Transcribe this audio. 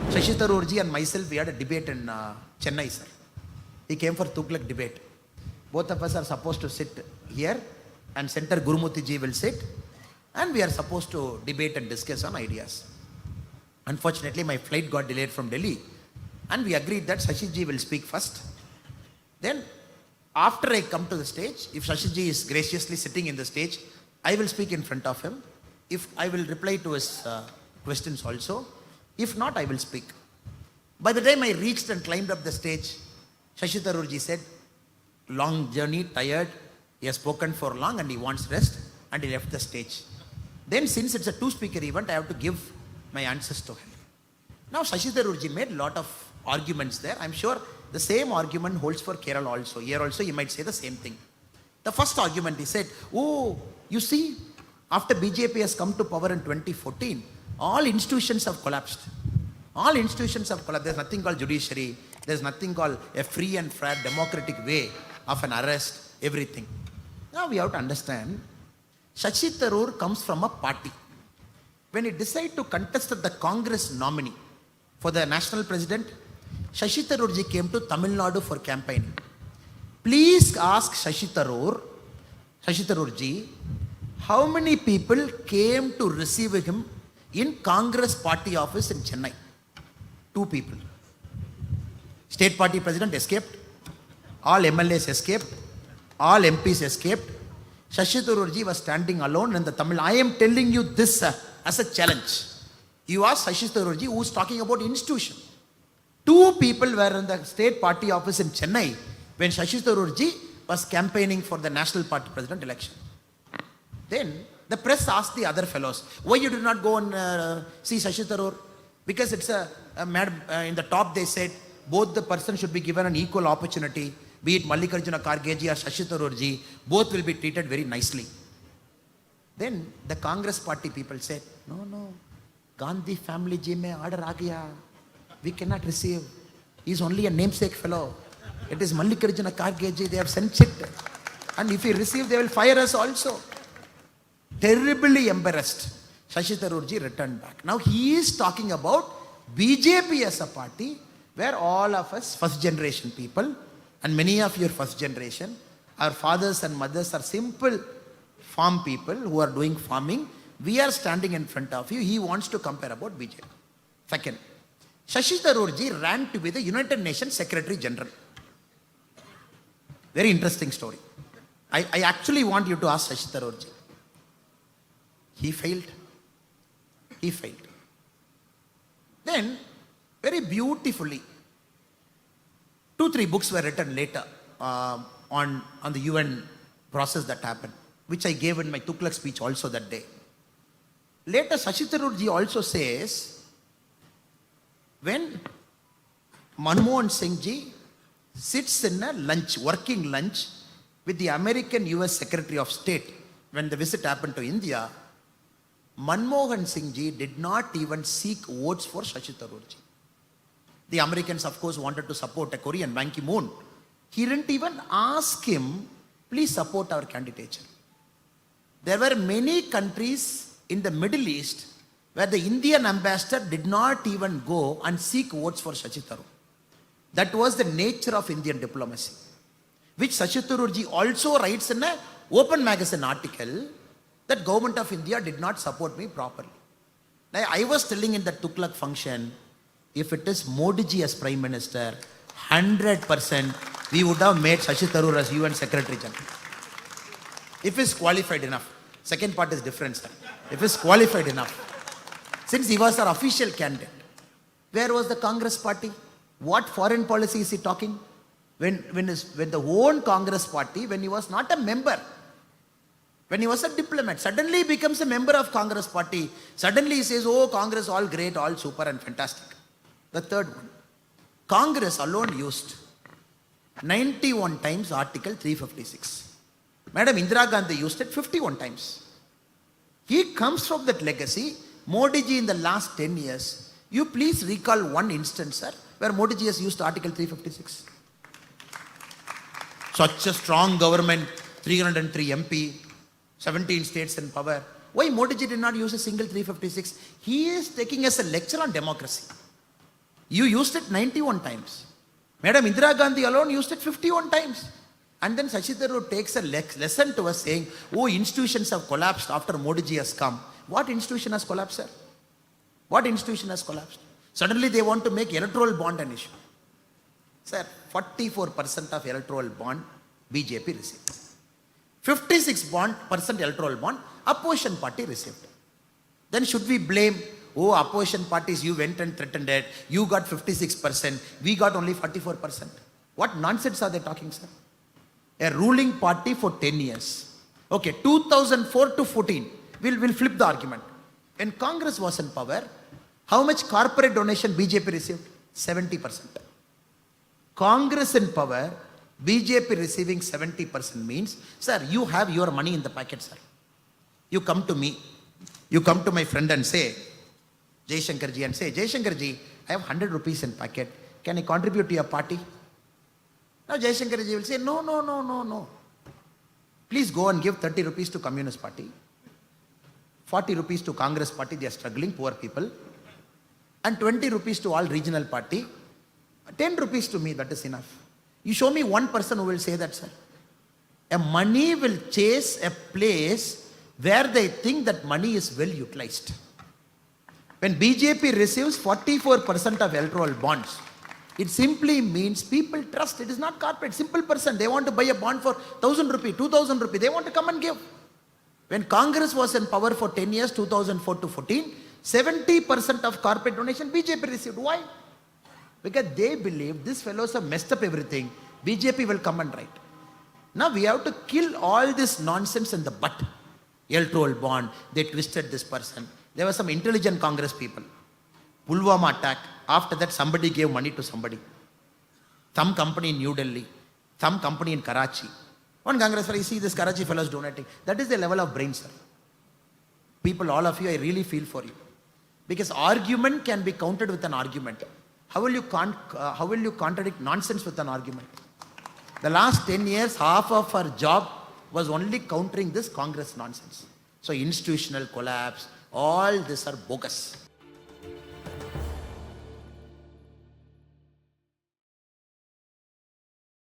Shashi Tharoor ji and myself, we had a debate in Chennai, sir. He came for Tughlaq debate. Both of us are supposed to sit here and Center Gurumurthy ji will sit and we are supposed to debate and discuss on ideas. Unfortunately, my flight got delayed from Delhi and we agreed that Shashi ji will speak first. Then after I come to the stage, if Shashi ji is graciously sitting in the stage, I will speak in front of him. If I will reply to his questions also. If not, I will speak. By the time I reached and climbed up the stage, Shashi Tharoor ji said, long journey, tired, he has spoken for long and he wants rest, and he left the stage. Then since it's a two-speaker event, I have to give my answers to him. Now Shashi Tharoor ji made a lot of arguments there. I'm sure the same argument holds for Kerala also. Here also he might say the same thing. The first argument he said, oh, you see, after BJP has come to power in 2014, all institutions have collapsed. All institutions have collapsed. There's nothing called judiciary. There's nothing called a free and fair democratic way of an arrest, everything. Now we have to understand, Shashi Tharoor comes from a party. When he decided to contest the Congress nominee for the national president, Shashi Tharoor ji came to Tamil Nadu for campaigning. Please ask Shashi Tharoor ji, how many people came to receive him in Congress party office in Chennai? 2 people. State party president escaped. All MLAs escaped. All MPs escaped. Shashi Tharoor ji was standing alone in the Tamil. I am telling you this as a challenge. You ask Shashi Tharoor ji, who is talking about institution. 2 people were in the state party office in Chennai when Shashi Tharoor ji was campaigning for the national party president election. Then the press asked the other fellows, why you did not go and see Shashi Tharoor? Because it's in the top they said, both the person should be given an equal opportunity, be it Mallikarjuna Kharge ji or Shashi Tharoor ji, both will be treated very nicely. Then the Congress party people said, no, Gandhi family ji mein order aa gaya. We cannot receive. He is only a namesake fellow. It is Mallikarjuna Kharge ji, they have sent it. And if we receive, they will fire us also. Terribly embarrassed, Shashi Tharoor ji returned back. Now he is talking about BJP as a party where all of us first generation people and many of your first generation, our fathers and mothers are simple farm people who are doing farming. We are standing in front of you. He wants to compare about BJP. Second, Shashi Tharoor ji ran to be the United Nations Secretary General. Very interesting story. I actually want you to ask Shashi Tharoor ji. He failed. Then, very beautifully, 2-3 books were written later on the UN process that happened, which I gave in my Tughlaq speech also that day. Later, Shashi Tharoor ji also says, when Manmohan Singh ji sits in a working lunch with the American US Secretary of State, when the visit happened to India, Manmohan Singh ji did not even seek votes for Shashi Tharoor ji. The Americans, of course, wanted to support a Korean, Ban Ki-moon. He didn't even ask him, please support our candidature. There were many countries in the Middle East where the Indian ambassador did not even go and seek votes for Shashi Tharoor. That was the nature of Indian diplomacy, which Shashi Tharoor ji also writes in an open magazine article that government of India did not support me properly. Now, I was telling in the Tughlaq function, if it is Modi ji as Prime Minister, 100% we would have made Shashi Tharoor as UN Secretary General. If he is qualified enough. Second part is different, sir. If he is qualified enough. Since he was our official candidate. Where was the Congress party? What foreign policy is he talking? When the own Congress party, when he was not a member, when he was a diplomat, suddenly he becomes a member of Congress party. Suddenly he says, oh, Congress, all great, all super and fantastic. The third one, Congress alone used 91 times Article 356. Madam Indira Gandhi used it 51 times. He comes from that legacy. Modi ji in the last 10 years, you please recall one instance, sir, where Modi ji has used Article 356. Such a strong government, 303 MP, 17 states in power. Why Modi ji did not use a single 356? He is taking us a lecture on democracy. You used it 91 times. Madam Indira Gandhi alone used it 51 times. And then Shashi Tharoor takes a lesson to us saying, oh, institutions have collapsed after Modi ji has come. What institution has collapsed, sir? What institution has collapsed? Suddenly they want to make electoral bond an issue. Sir, 44% of electoral bond BJP received. 56% electoral bond opposition party received. Then should we blame, oh, opposition parties, you went and threatened it, you got 56%, we got only 44%. What nonsense are they talking, sir? A ruling party for 10 years. Okay, 2004 to 14, we'll flip the argument. When Congress was in power, how much corporate donation BJP received? 70%. Congress in power, BJP receiving 70% means, sir, you have your money in the packet, sir. You come to me, you come to my friend and say, Jaishankar ji, and say, Jaishankar ji, I have 100 rupees in packet. Can I contribute to your party? Now Jaishankar ji will say, no. Please go and give 30 rupees to Communist Party, 40 rupees to Congress Party, they are struggling, poor people, and 20 rupees to all regional party, 10 rupees to me, that is enough. You show me one person who will say that, sir. A money will chase a place where they think that money is well utilized. When BJP receives 44% of electoral bonds, it simply means people trust. It is not corporate. Simple person. They want to buy a bond for 1,000 rupee, 2,000 rupee. They want to come and give. When Congress was in power for 10 years, 2004 to 14, 70% of corporate donation BJP received. Why? Because they believe these fellows have messed up everything. BJP will come and write. Now we have to kill all this nonsense in the butt. Electoral bond, they twisted this person. There were some intelligent Congress people. Pulwama attack. After that, somebody gave money to somebody. Some company in New Delhi, some company in Karachi. One Congress fellow, you see this Karachi fellows donating. That is the level of brain, sir. People, all of you, I really feel for you. Because argument can be countered with an argument. How will you contradict nonsense with an argument? The last 10 years, half of our job was only countering this Congress nonsense. So institutional collapse, all this are bogus.